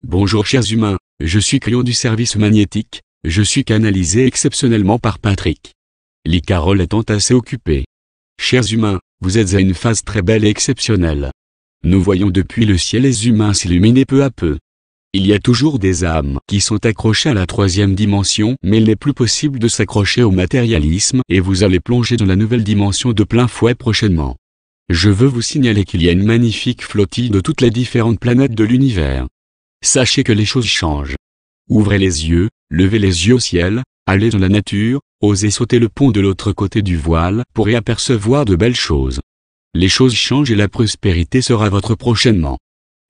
Bonjour chers humains, je suis Crayon du service magnétique, je suis canalisé exceptionnellement par Patrick. Lee Carroll étant assez occupé. Chers humains, vous êtes à une phase très belle et exceptionnelle. Nous voyons depuis le ciel les humains s'illuminer peu à peu. Il y a toujours des âmes qui sont accrochées à la troisième dimension, mais il n'est plus possible de s'accrocher au matérialisme et vous allez plonger dans la nouvelle dimension de plein fouet prochainement. Je veux vous signaler qu'il y a une magnifique flottille de toutes les différentes planètes de l'univers. Sachez que les choses changent. Ouvrez les yeux, levez les yeux au ciel, allez dans la nature, osez sauter le pont de l'autre côté du voile pour y apercevoir de belles choses. Les choses changent et la prospérité sera votre prochainement.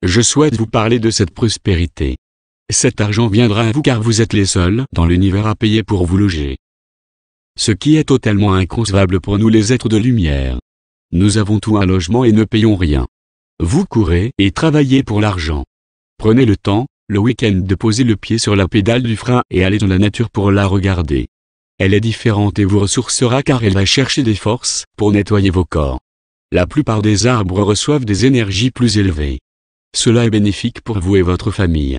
Je souhaite vous parler de cette prospérité. Cet argent viendra à vous car vous êtes les seuls dans l'univers à payer pour vous loger. Ce qui est totalement inconcevable pour nous les êtres de lumière. Nous avons tout un logement et ne payons rien. Vous courez et travaillez pour l'argent. Prenez le temps, le week-end de poser le pied sur la pédale du frein et allez dans la nature pour la regarder. Elle est différente et vous ressourcera car elle va chercher des forces pour nettoyer vos corps. La plupart des arbres reçoivent des énergies plus élevées. Cela est bénéfique pour vous et votre famille.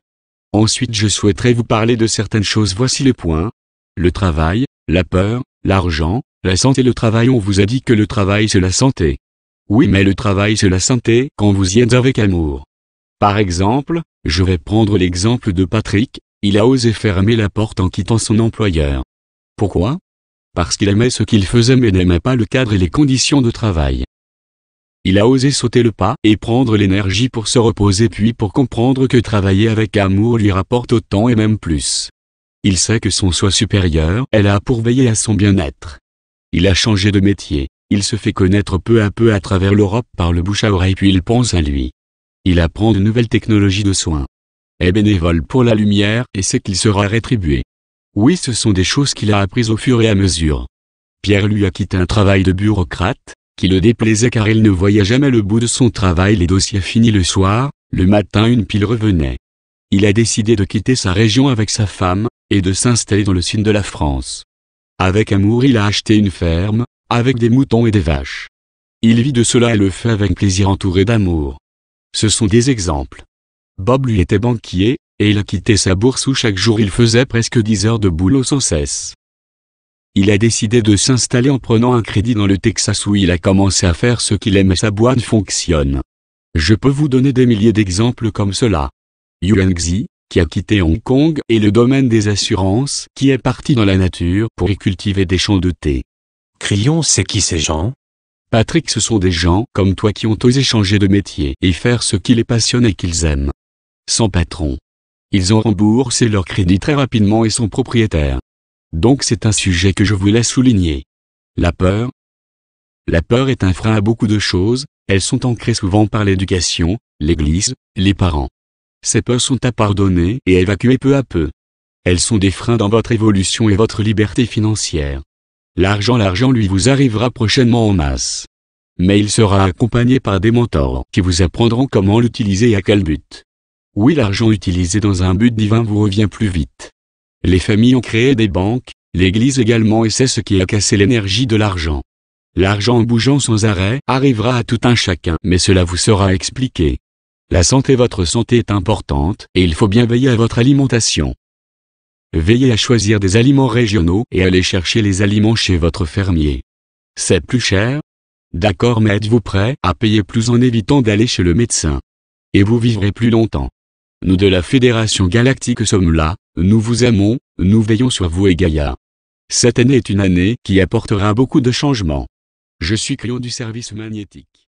Ensuite je souhaiterais vous parler de certaines choses. Voici les points. Le travail, la peur, l'argent, la santé. Le travail, on vous a dit que le travail c'est la santé. Oui, mais le travail c'est la santé quand vous y êtes avec amour. Par exemple, je vais prendre l'exemple de Patrick, il a osé fermer la porte en quittant son employeur. Pourquoi? Parce qu'il aimait ce qu'il faisait mais n'aimait pas le cadre et les conditions de travail. Il a osé sauter le pas et prendre l'énergie pour se reposer puis pour comprendre que travailler avec amour lui rapporte autant et même plus. Il sait que son soi supérieur est là pour veiller à son bien-être. Il a changé de métier, il se fait connaître peu à peu à travers l'Europe par le bouche à oreille puis il pense à lui. Il apprend de nouvelles technologies de soins. Est bénévole pour la lumière et sait qu'il sera rétribué. Oui, ce sont des choses qu'il a apprises au fur et à mesure. Pierre lui a quitté un travail de bureaucrate, qui le déplaisait car il ne voyait jamais le bout de son travail. Les dossiers finis le soir, le matin une pile revenait. Il a décidé de quitter sa région avec sa femme, et de s'installer dans le sud de la France. Avec amour il a acheté une ferme, avec des moutons et des vaches. Il vit de cela et le fait avec plaisir entouré d'amour. Ce sont des exemples. Bob lui était banquier, et il a quitté sa bourse où chaque jour il faisait presque 10 heures de boulot sans cesse. Il a décidé de s'installer en prenant un crédit dans le Texas où il a commencé à faire ce qu'il aime et sa boîte fonctionne. Je peux vous donner des milliers d'exemples comme cela. Yuan Xi, qui a quitté Hong Kong et le domaine des assurances, qui est parti dans la nature pour y cultiver des champs de thé. Crayon, c'est qui ces gens? Patrick, ce sont des gens comme toi qui ont osé changer de métier et faire ce qui les passionne et qu'ils aiment. Sans patron. Ils ont remboursé leur crédit très rapidement et sont propriétaires. Donc c'est un sujet que je voulais souligner. La peur. La peur est un frein à beaucoup de choses, elles sont ancrées souvent par l'éducation, l'église, les parents. Ces peurs sont à pardonner et à évacuer peu à peu. Elles sont des freins dans votre évolution et votre liberté financière. L'argent lui vous arrivera prochainement en masse. Mais il sera accompagné par des mentors qui vous apprendront comment l'utiliser et à quel but. Oui, l'argent utilisé dans un but divin vous revient plus vite. Les familles ont créé des banques, l'église également et c'est ce qui a cassé l'énergie de l'argent. L'argent en bougeant sans arrêt arrivera à tout un chacun mais cela vous sera expliqué. La santé, votre santé est importante et il faut bien veiller à votre alimentation. Veillez à choisir des aliments régionaux et allez chercher les aliments chez votre fermier. C'est plus cher? D'accord, mais êtes-vous prêt à payer plus en évitant d'aller chez le médecin? Et vous vivrez plus longtemps. Nous de la Fédération Galactique sommes là, nous vous aimons, nous veillons sur vous et Gaïa. Cette année est une année qui apportera beaucoup de changements. Je suis Crayon du service magnétique.